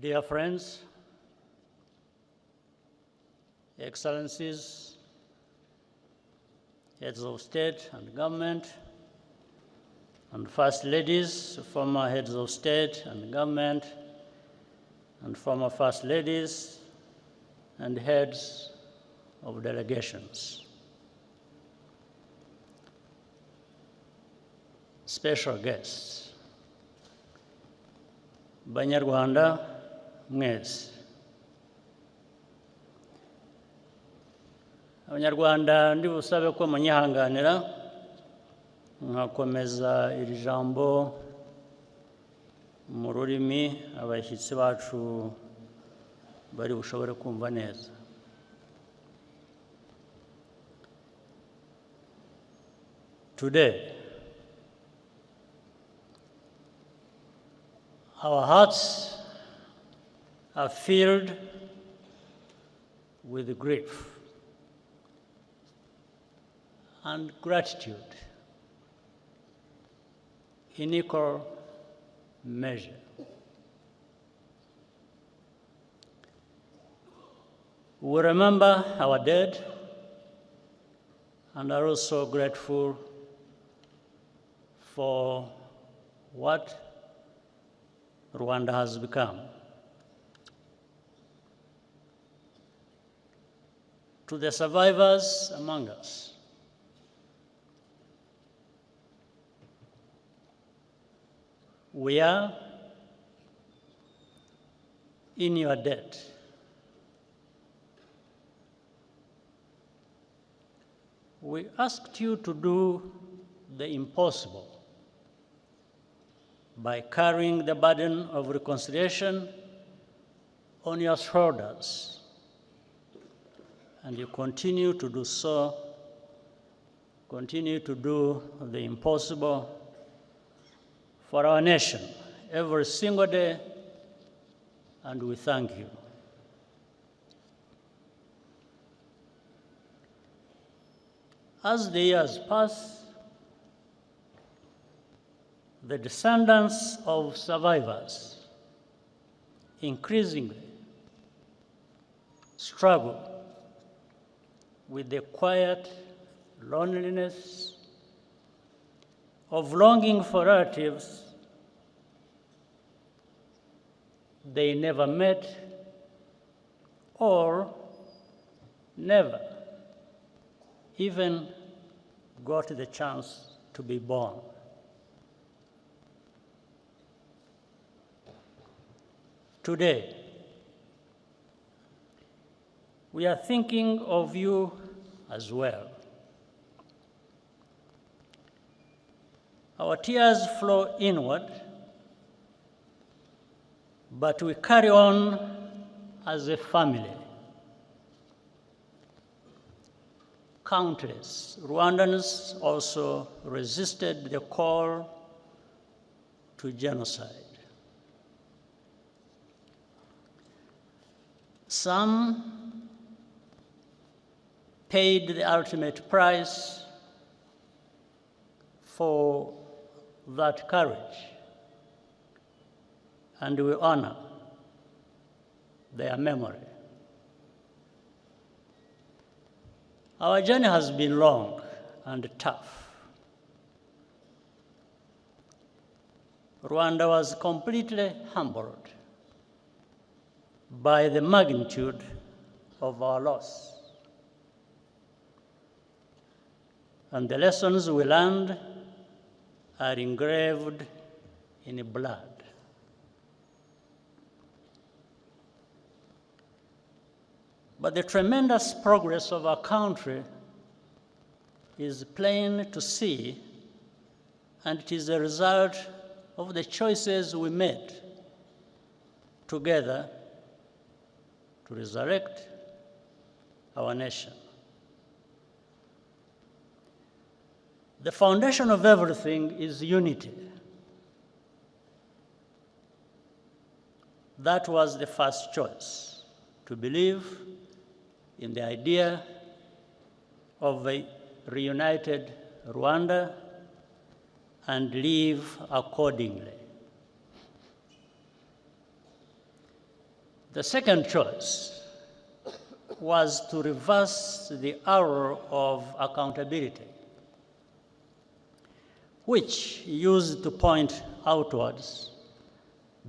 Dear friends, Excellencies, heads of state and government, and first ladies, former heads of state and government, and former first ladies, and heads of delegations. Special guests, Banyarwanda mwese. Abanyarwanda ndi busabe ko munyihanganira nkakomeza iri jambo mu rurimi abashyitsi bacu bari bushobore kumva neza. Today, our hearts are filled with grief and gratitude in equal measure. We remember our dead and are also grateful for what Rwanda has become. To the survivors among us, we are in your debt. We asked you to do the impossible by carrying the burden of reconciliation on your shoulders, and you continue to do so, continue to do the impossible for our nation every single day, and we thank you. As the years pass, the descendants of survivors increasingly struggle with the quiet loneliness of longing for relatives they never met or never even got the chance to be born. Today, we are thinking of you as well. Our tears flow inward, but we carry on as a family. Countless Rwandans also resisted the call to genocide. Some paid the ultimate price for that courage, and we honor their memory. Our journey has been long and tough. Rwanda was completely humbled by the magnitude of our loss, and the lessons we learned are engraved in blood. But the tremendous progress of our country is plain to see, and it is a result of the choices we made together to resurrect our nation. The foundation of everything is unity. That was the first choice, to believe in the idea of a reunited Rwanda and live accordingly. The second choice was to reverse the arrow of accountability, which used to point outwards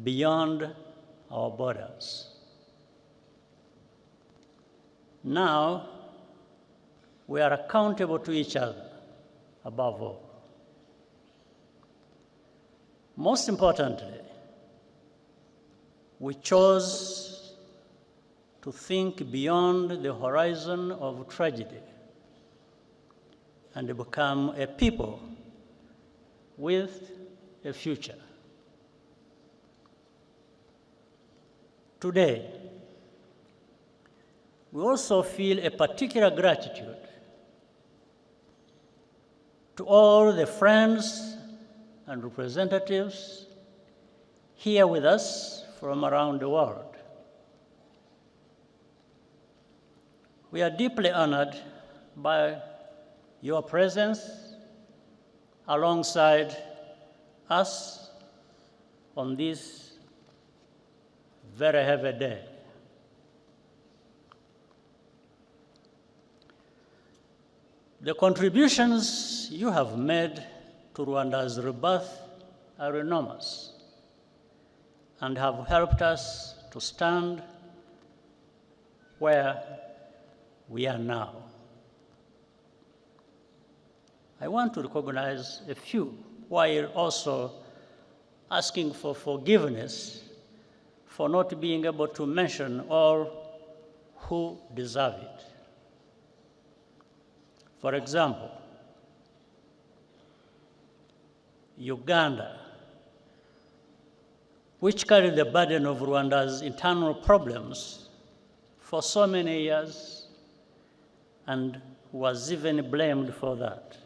beyond our borders. Now, we are accountable to each other, above all. Most importantly, we chose to think beyond the horizon of tragedy and become a people with a future. Today, we also feel a particular gratitude to all the friends and representatives here with us from around the world. We are deeply honored by your presence alongside us on this very heavy day. The contributions you have made to Rwanda's rebirth are enormous and have helped us to stand where we are now. I want to recognize a few while also asking for forgiveness for not being able to mention all who deserve it. For example, Uganda, which carried the burden of Rwanda's internal problems for so many years and was even blamed for that.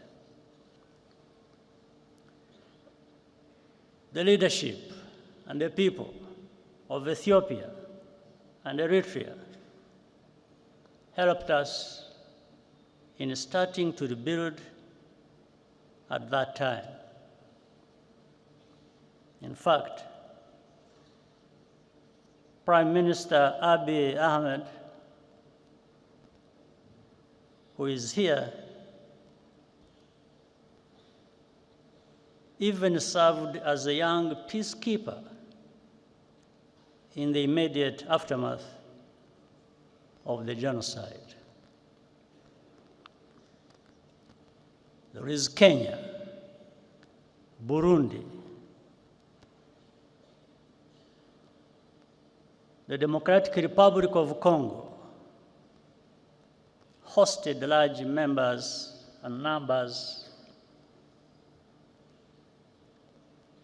The leadership and the people of Ethiopia and Eritrea helped us in starting to rebuild at that time. In fact, Prime Minister Abiy Ahmed, who is here, even served as a young peacekeeper in the immediate aftermath of the genocide. There is Kenya, Burundi, the Democratic Republic of Congo hosted large numbers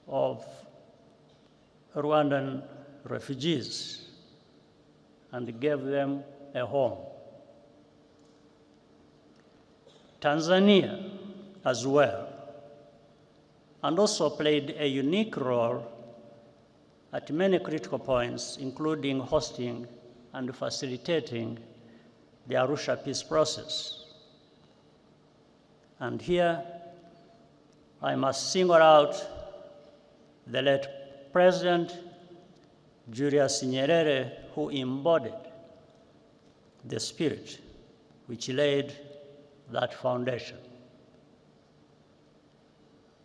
of Rwandan refugees and gave them a home. Tanzania as well, and also played a unique role at many critical points, including hosting and facilitating the Arusha peace process. And here, I must single out the late President Julius Nyerere, who embodied the spirit which laid that foundation.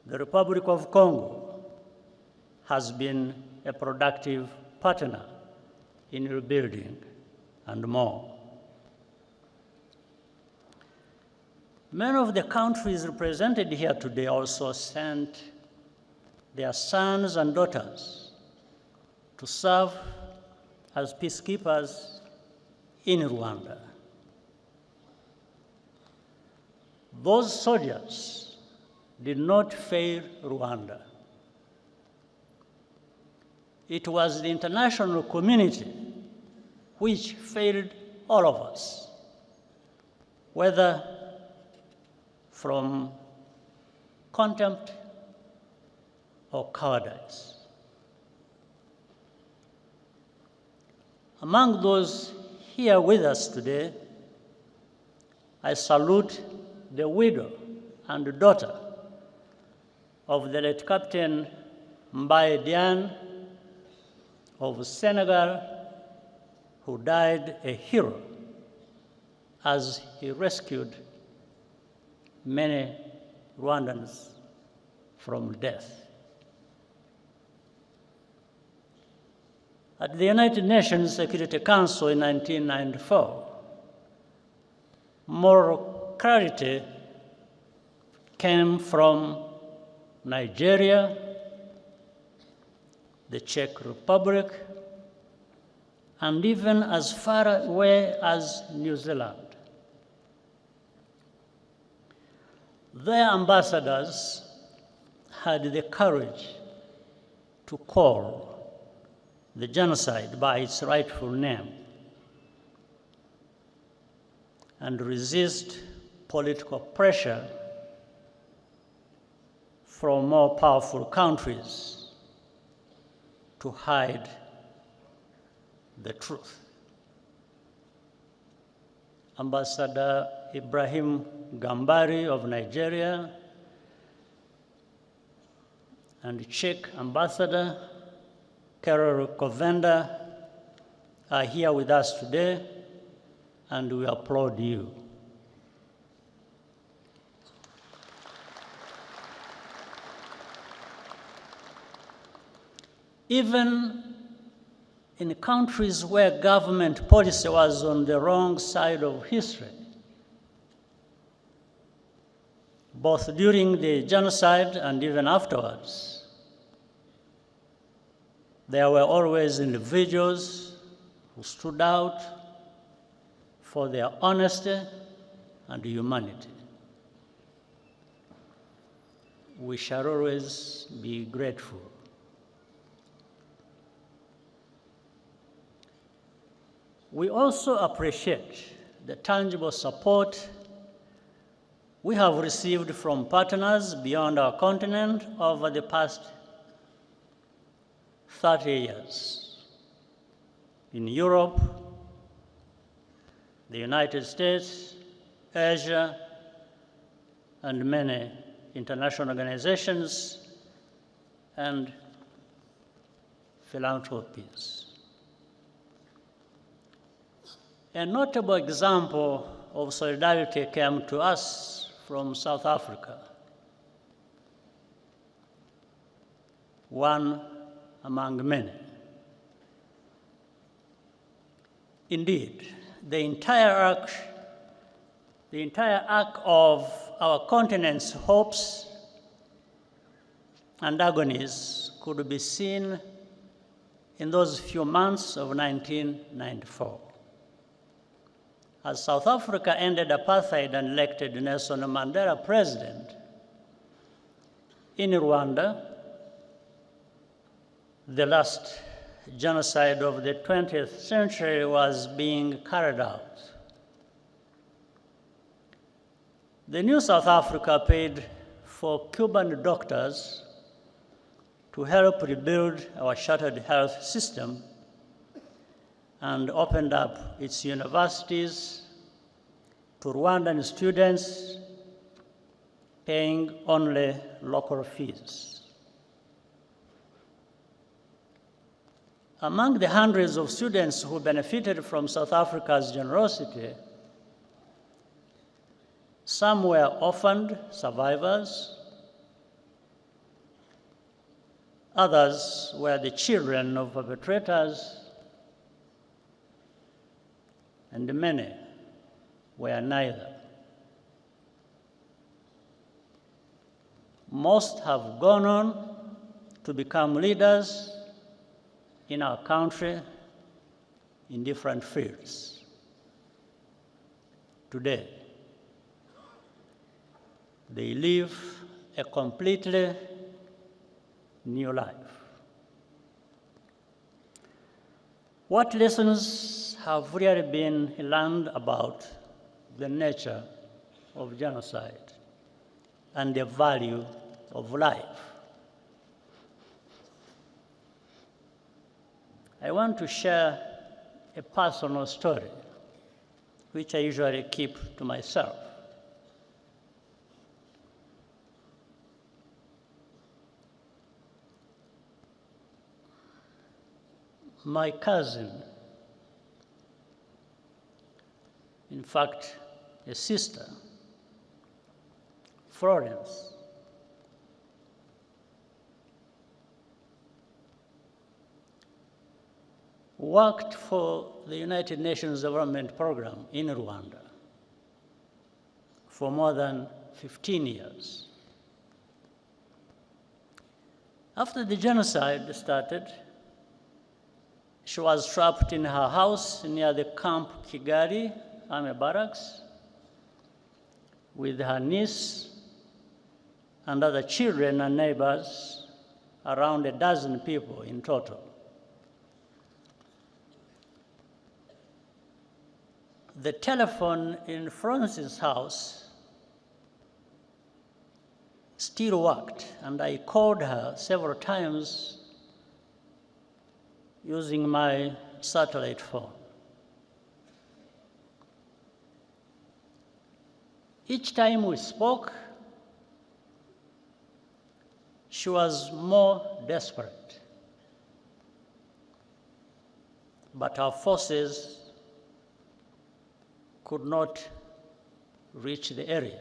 The Republic of Congo has been a productive partner in rebuilding and more. Many of the countries represented here today also sent their sons and daughters to serve as peacekeepers in Rwanda. Those soldiers did not fail Rwanda. It was the international community which failed all of us, whether from contempt or cowardice. Among those here with us today, I salute the widow and daughter of the late Captain Mbaye Diagne of Senegal who died a hero as he rescued many Rwandans from death. At the United Nations Security Council in 1994, moral clarity came from Nigeria, the Czech Republic, and even as far away as New Zealand. Their ambassadors had the courage to call the genocide by its rightful name and resist political pressure from more powerful countries to hide the truth. Ambassador Ibrahim Gambari of Nigeria and Czech Ambassador Karol Kovenda are here with us today, and we applaud you. Even in countries where government policy was on the wrong side of history, both during the genocide and even afterwards, there were always individuals who stood out for their honesty and humanity. We shall always be grateful. We also appreciate the tangible support we have received from partners beyond our continent over the past 30 years. In Europe, the United States, Asia, and many international organizations and philanthropies. A notable example of solidarity came to us from South Africa, one among many. Indeed, the entire arc of our continent's hopes and agonies could be seen in those few months of 1994. As South Africa ended apartheid and elected Nelson Mandela president, in Rwanda, the last genocide of the 20th century was being carried out. The new South Africa paid for Cuban doctors to help rebuild our shattered health system and opened up its universities to Rwandan students, paying only local fees. Among the hundreds of students who benefited from South Africa's generosity, some were orphaned survivors, others were the children of perpetrators, and many were neither. Most have gone on to become leaders in our country in different fields. Today, they live a completely new life. What lessons have really been learned about the nature of genocide and the value of life? I want to share a personal story, which I usually keep to myself. My cousin in fact, a sister, Florence, worked for the United Nations Development Program in Rwanda for more than 15 years. After the genocide started, she was trapped in her house near the Camp Kigali Army Barracks with her niece and other children and neighbors, around a dozen people in total. The telephone in Francis' house still worked, and I called her several times using my satellite phone. Each time we spoke, she was more desperate. But our forces could not reach the area.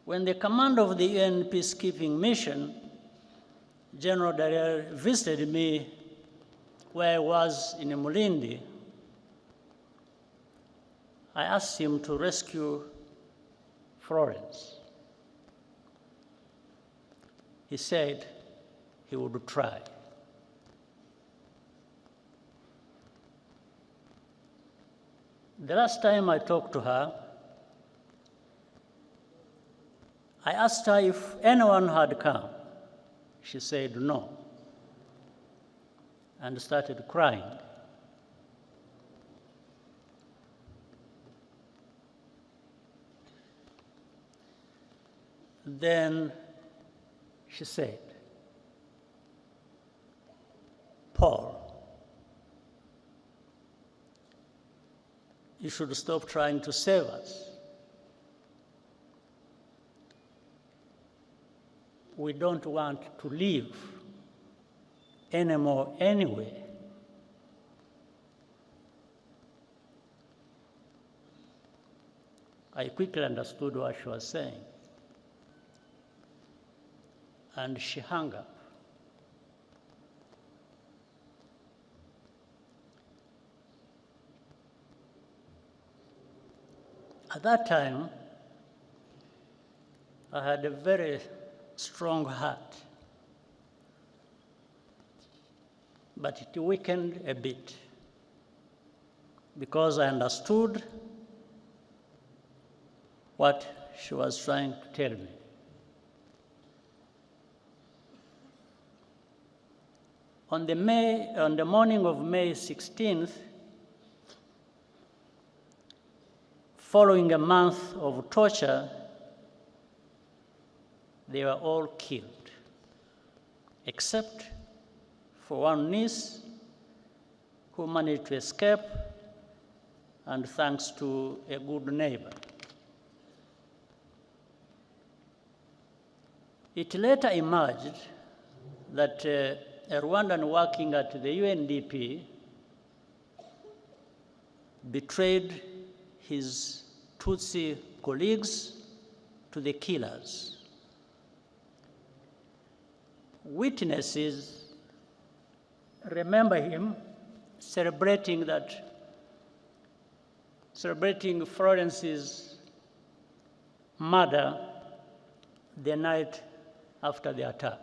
When the commander of the UN peacekeeping mission, General Dallaire, visited me where I was in Mulindi, I asked him to rescue Florence. He said he would try. The last time I talked to her, I asked her if anyone had come. She said no, and started crying. Then she said, "Paul, you should stop trying to save us. We don't want to live anymore anyway." I quickly understood what she was saying, and she hung up. At that time, I had a very strong heart, but it weakened a bit because I understood what she was trying to tell me. On the morning of May 16th, following a month of torture, they were all killed, except for one niece who managed to escape, and thanks to a good neighbor. It later emerged that a Rwandan working at the UNDP betrayed his Tutsi colleagues to the killers. Witnesses remember him celebrating Florence's murder the night after the attack.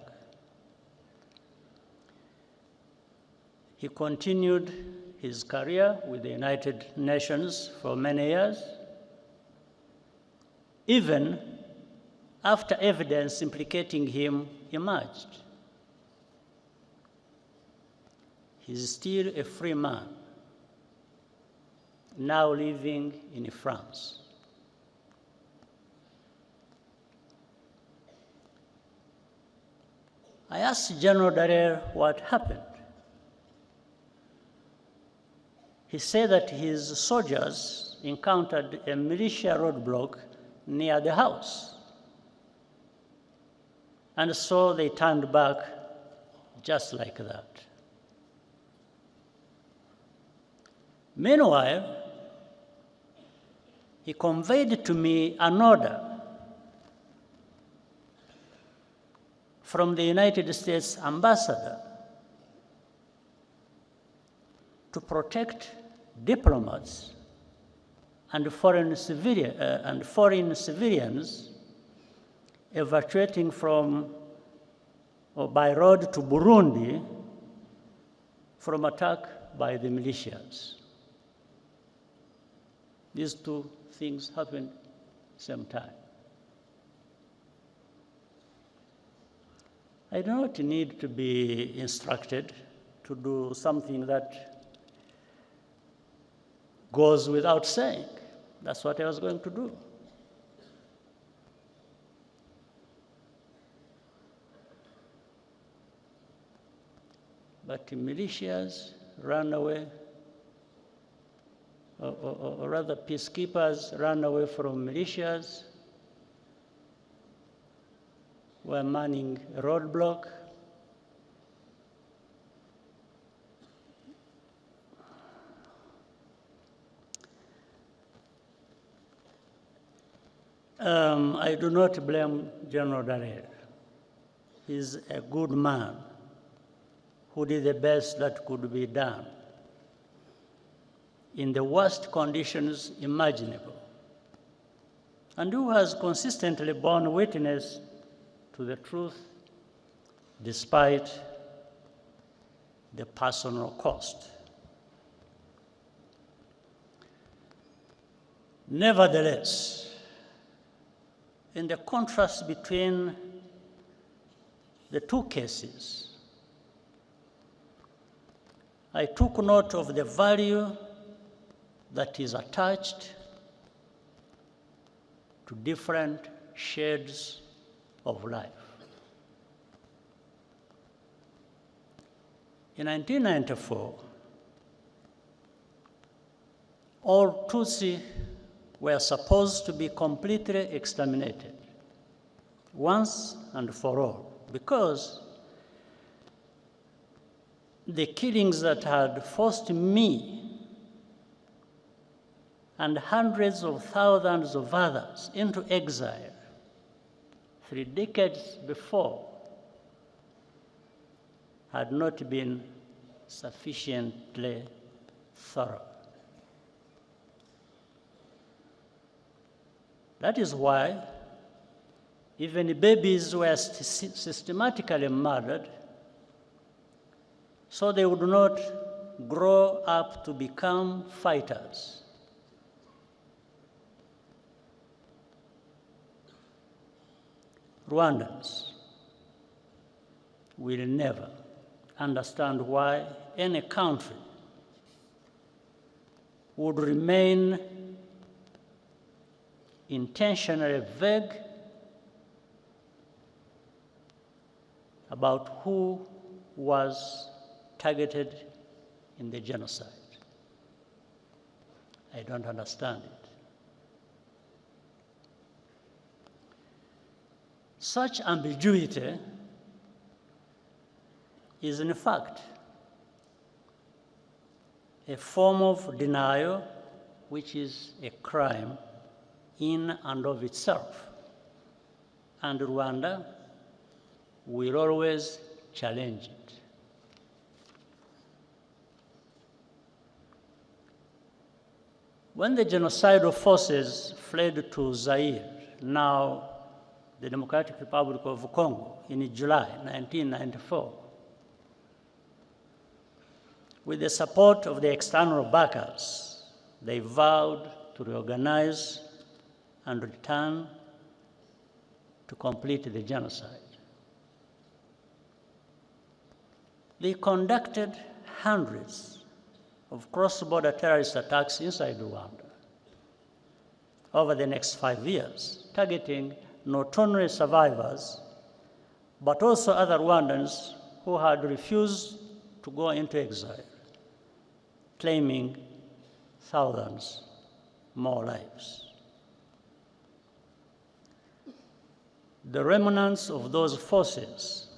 He continued his career with the United Nations for many years, even after evidence implicating him emerged. He's still a free man, now living in France. I asked General Dallaire what happened. He said that his soldiers encountered a militia roadblock near the house, and so they turned back just like that. Meanwhile, he conveyed to me an order from the United States ambassador to protect diplomats and foreign civilians evacuating from or by road to Burundi from attack by the militias. These two things happened at the same time. I do not need to be instructed to do something that goes without saying. That's what I was going to do. But the militias ran away, or rather peacekeepers ran away from militias, were manning a roadblock. I do not blame General Dallaire. He's a good man who did the best that could be done in the worst conditions imaginable, and who has consistently borne witness to the truth despite the personal cost. Nevertheless, in the contrast between the two cases, I took note of the value that is attached to different shades of life. In 1994, all Tutsi were supposed to be completely exterminated once and for all, because the killings that had forced me and hundreds of thousands of others into exile 3 decades before had not been sufficiently thorough. That is why even babies were systematically murdered so they would not grow up to become fighters. Rwandans will never understand why any country would remain intentionally vague about who was targeted in the genocide. I don't understand it. Such ambiguity is in fact a form of denial which is a crime in and of itself, and Rwanda will always challenge it. When the genocidal forces fled to Zaire, now the Democratic Republic of Congo, in July 1994, with the support of the external backers, they vowed to reorganize and return to complete the genocide. They conducted hundreds of cross-border terrorist attacks inside Rwanda over the next 5 years, targeting not only survivors, but also other Rwandans who had refused to go into exile, claiming thousands more lives. The remnants of those forces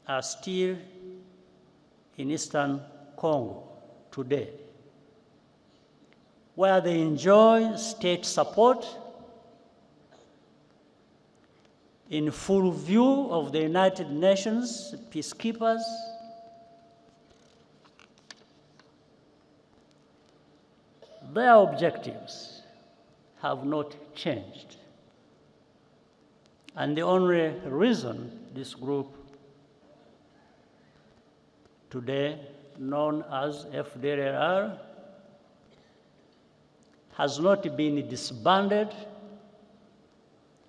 are still in eastern Congo today, where they enjoy state support in full view of the United Nations peacekeepers, their objectives have not changed. And the only reason this group, today known as FDLR, has not been disbanded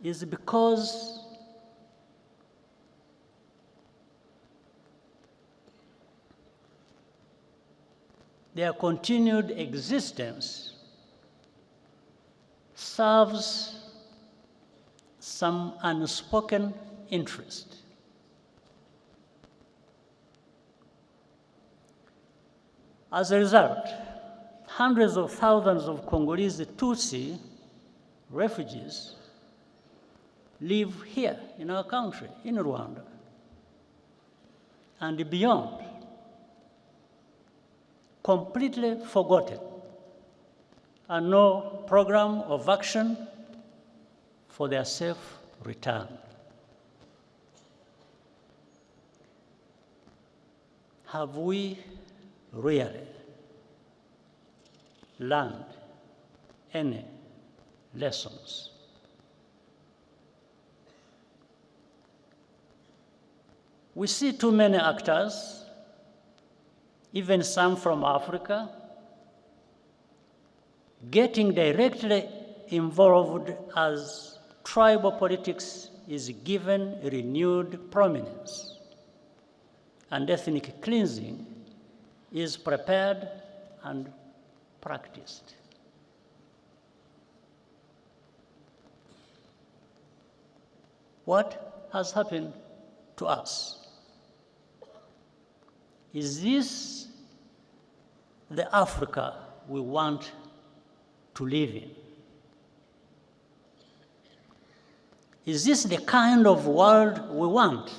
is because their continued existence serves some unspoken interest. As a result, hundreds of thousands of Congolese Tutsi refugees live here in our country, in Rwanda, and beyond, completely forgotten, and no program of action for their safe return. Have we really learned any lessons? We see too many actors, even some from Africa, getting directly involved as tribal politics is given renewed prominence and ethnic cleansing is prepared and practiced. What has happened to us? Is this the Africa we want to live in? Is this the kind of world we want?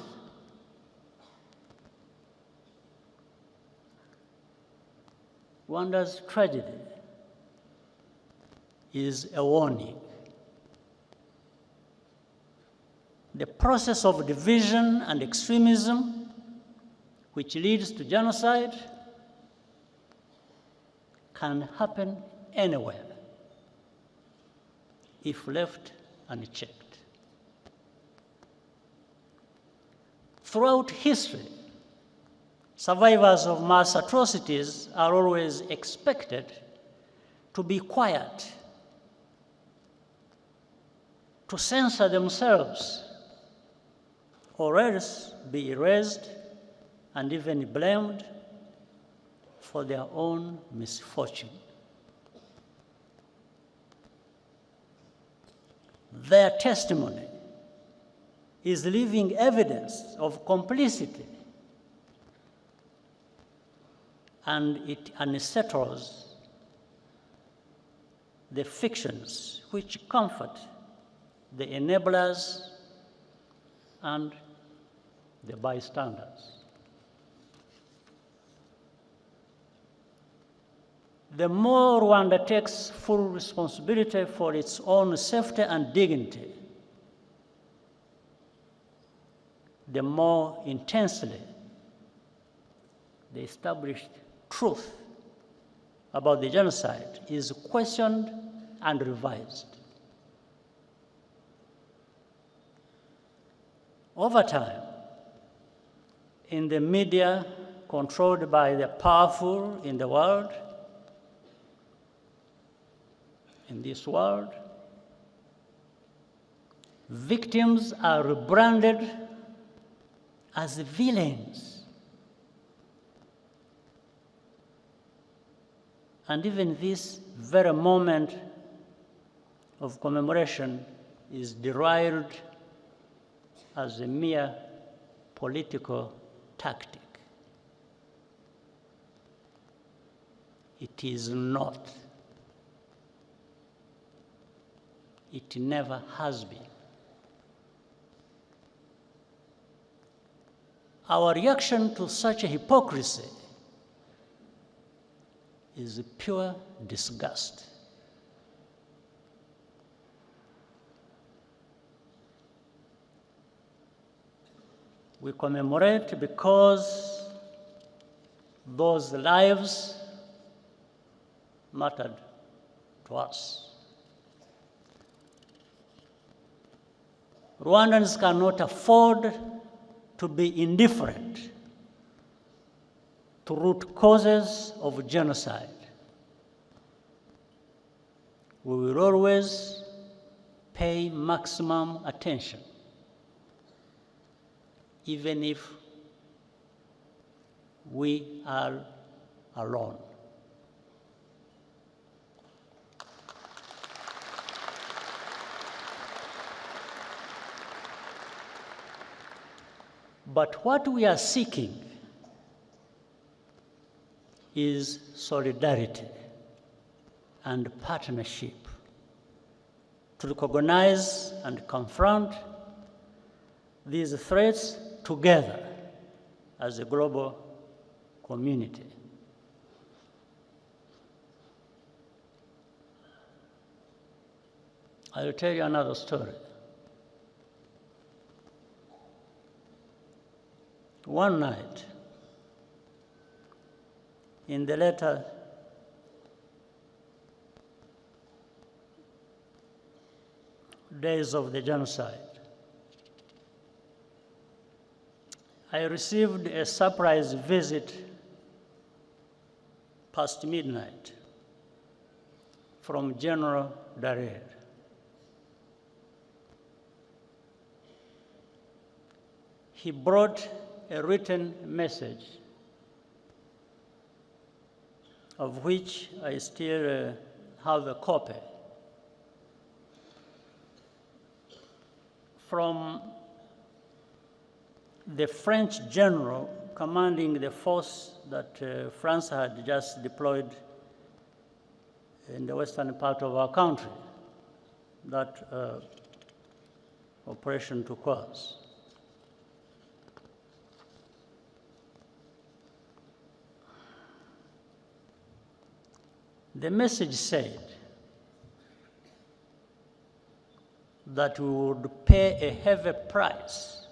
Rwanda's tragedy is a warning. The process of division and extremism, which leads to genocide, can happen anywhere if left unchecked. Throughout history, survivors of mass atrocities are always expected to be quiet, to censor themselves, or else be erased and even blamed for their own misfortune. Their testimony is living evidence of complicity, and it unsettles the fictions which comfort the enablers and the bystanders. The more Rwanda takes full responsibility for its own safety and dignity, the more intensely the established truth about the genocide is questioned and revised. Over time, in the media controlled by the powerful in the world, in this world, victims are rebranded as villains. And even this very moment of commemoration is derided as a mere political tactic. It is not. It never has been. Our reaction to such a hypocrisy is pure disgust. We commemorate because those lives mattered to us. Rwandans cannot afford to be indifferent to root causes of genocide. We will always pay maximum attention, even if we are alone. But what we are seeking is solidarity and partnership to recognize and confront these threats together as a global community. I'll tell you another story. One night, in the later days of the genocide, I received a surprise visit past midnight from General Dallaire. He brought a written message of which I still have a copy from the French general commanding the force that France had just deployed in the western part of our country. That operation took place. The message said that we would pay a heavy price,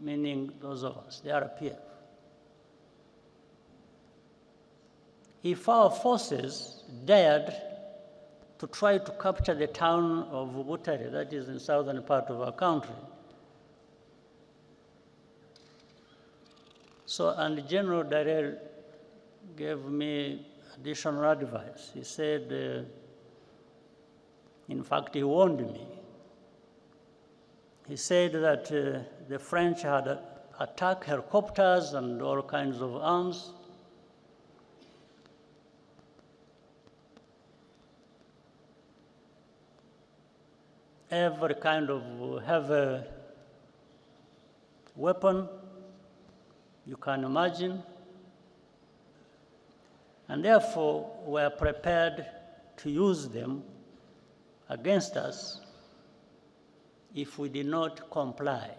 meaning those of us, the RPF, if our forces dared to try to capture the town of Butare, that is in southern part of our country. So, and General Dallaire gave me additional advice. He said, in fact, he warned me. He said that the French had attacked helicopters and all kinds of arms. Every kind of heavy weapon you can imagine. And therefore, we are prepared to use them against us if we did not comply.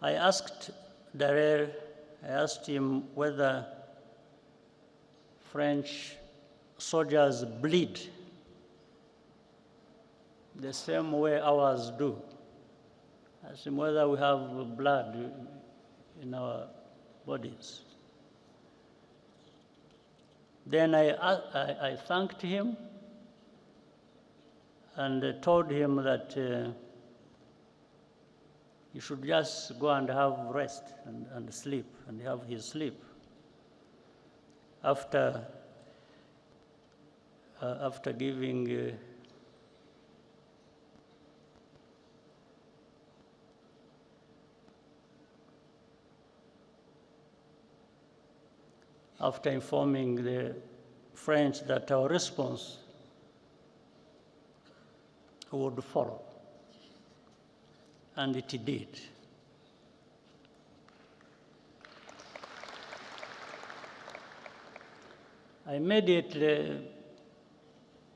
I asked Dallaire, I asked him whether French soldiers bleed the same way ours do. I asked him whether we have blood in our bodies. Then I thanked him and told him that he should just go and have rest and sleep, and have his sleep. After giving after informing the French that our response would follow. And it did. I immediately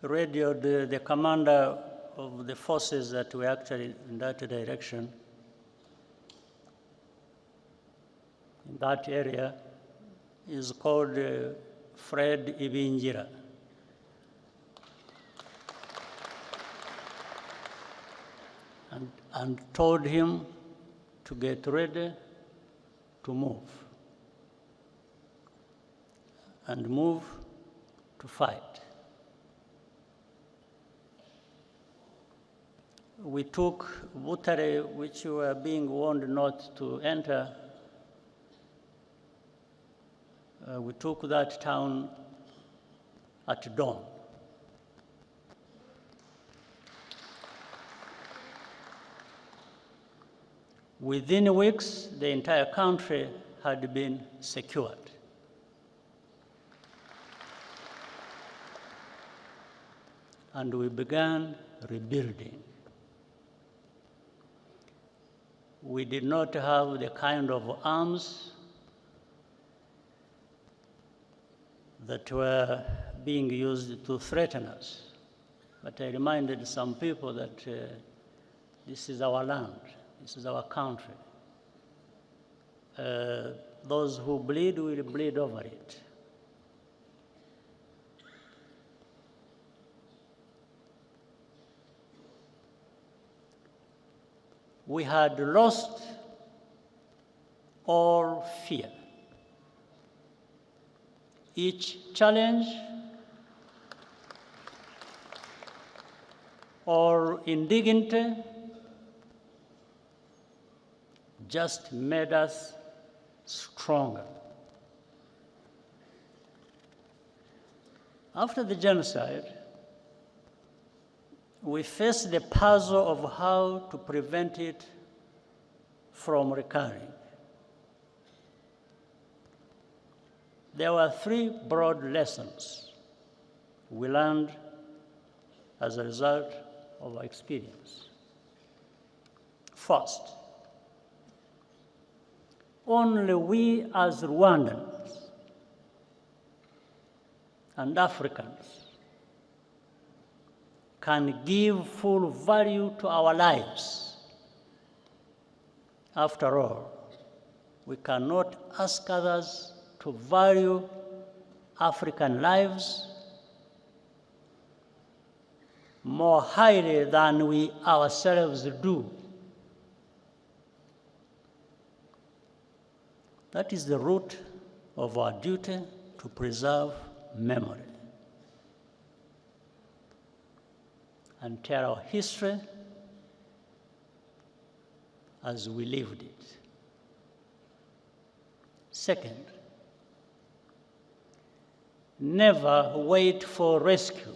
radioed the commander of the forces that were actually in that direction, in that area. Is called Fred Ibingira. and told him to get ready to move and move to fight. We took Butare, which we were being warned not to enter. We took that town at dawn. Within weeks, the entire country had been secured. And we began rebuilding. We did not have the kind of arms that were being used to threaten us. But I reminded some people that this is our land, this is our country. Those who bleed will bleed over it. We had lost all fear. Each challenge or indignity just made us stronger. After the genocide, we faced the puzzle of how to prevent it from recurring. There were three broad lessons we learned as a result of our experience. First, only we as Rwandans and Africans can give full value to our lives. After all, we cannot ask others to value African lives more highly than we ourselves do. That is the root of our duty to preserve memory and tell our history as we lived it. Second, never wait for rescue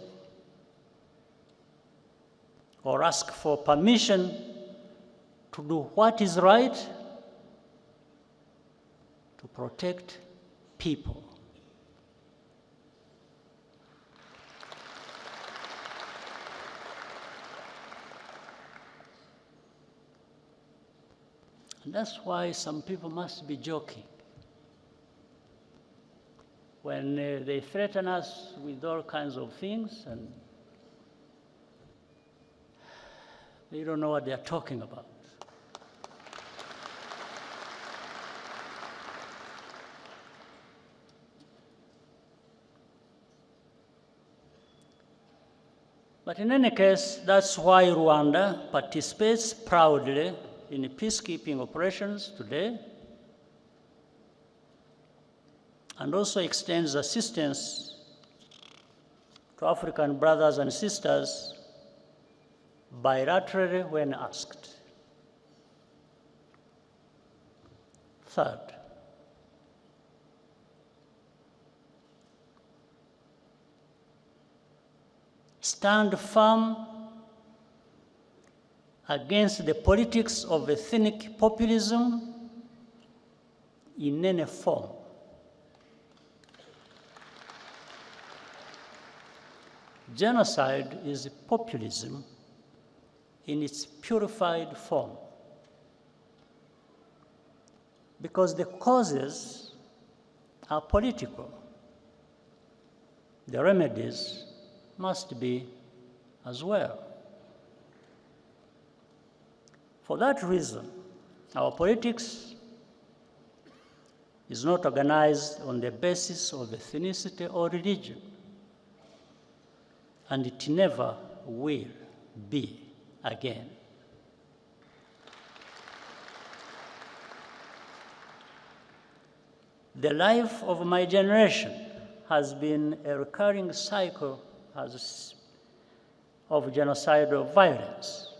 or ask for permission to do what is right to protect people. And that's why some people must be joking when they threaten us with all kinds of things and they don't know what they're talking about. But in any case, that's why Rwanda participates proudly in peacekeeping operations today and also extends assistance to African brothers and sisters bilaterally when asked. Third, stand firm against the politics of ethnic populism in any form. Genocide is populism in its purified form because the causes are political. The remedies must be as well. For that reason, our politics is not organized on the basis of ethnicity or religion, and it never will be again. The life of my generation has been a recurring cycle of genocidal violence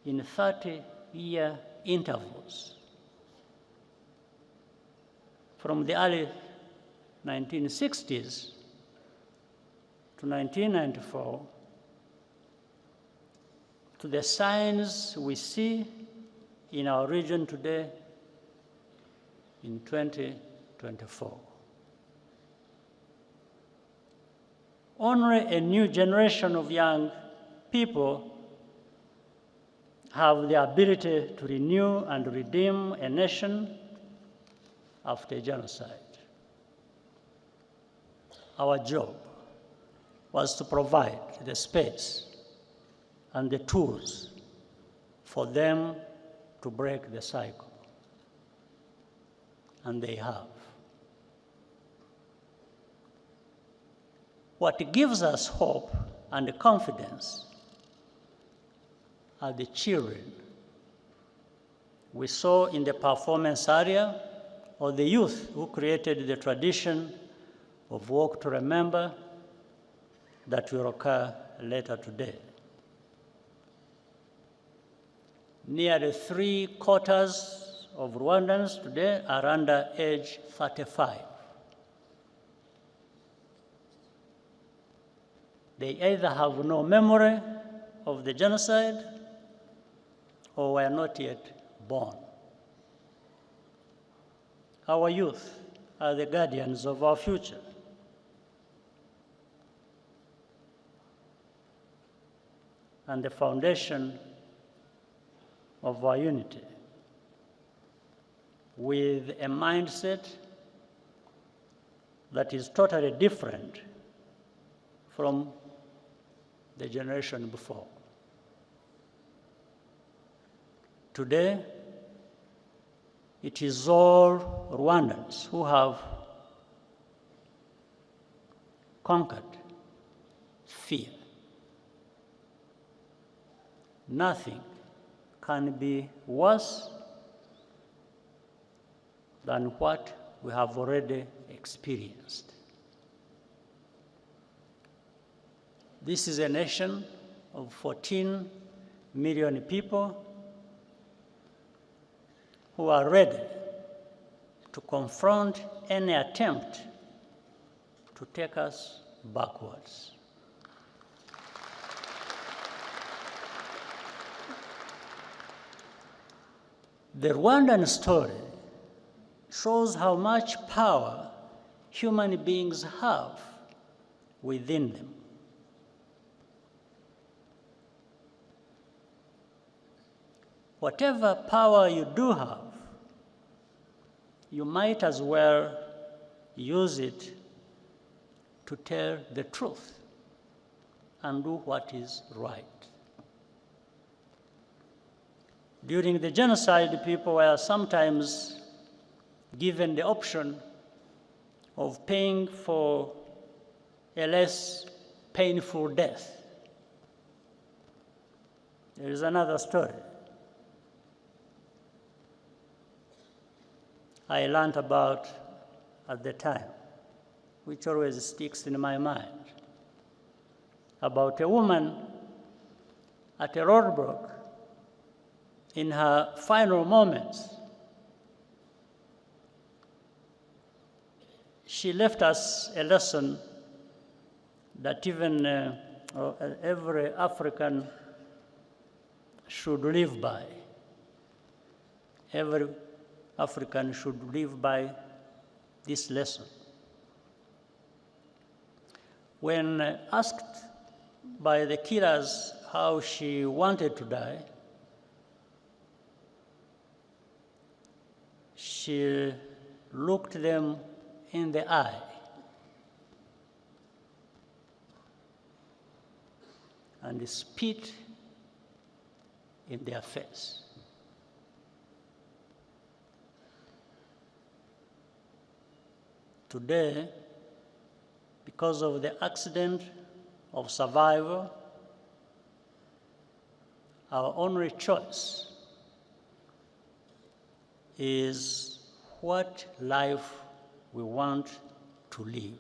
in 30-year intervals. From the early 1960s to 1994, to the signs we see in our region today in 2024. Only a new generation of young people have the ability to renew and redeem a nation after genocide. Our job was to provide the space and the tools for them to break the cycle. And they have. What gives us hope and confidence are the children we saw in the performance area, or the youth who created the tradition of Walk to Remember that will occur later today. Nearly 3/4 of Rwandans today are under age 35. They either have no memory of the genocide or were not yet born. Our youth are the guardians of our future. And the foundation of our unity, with a mindset that is totally different from the generation before. Today, it is all Rwandans who have conquered fear. Nothing can be worse than what we have already experienced. This is a nation of 14 million people who are ready to confront any attempt to take us backwards. The Rwandan story shows how much power human beings have within them. Whatever power you do have, you might as well use it to tell the truth and do what is right. During the genocide, people were sometimes given the option of paying for a less painful death. There is another story I learned about at the time, which always sticks in my mind, about a woman at a roadblock in her final moments. She left us a lesson that even every African should live by. Every African should live by this lesson. When asked by the killers how she wanted to die, she looked them in the eye and spit in their face. Today, because of the accident of survival, our only choice is what life we want to live.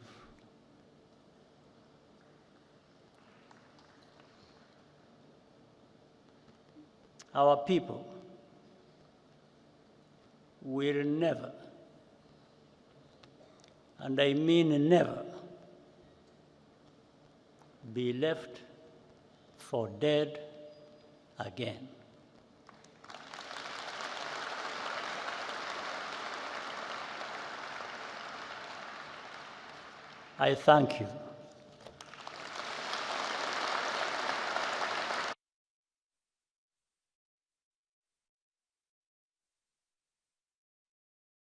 Our people will never, and I mean never, be left for dead again. I thank you.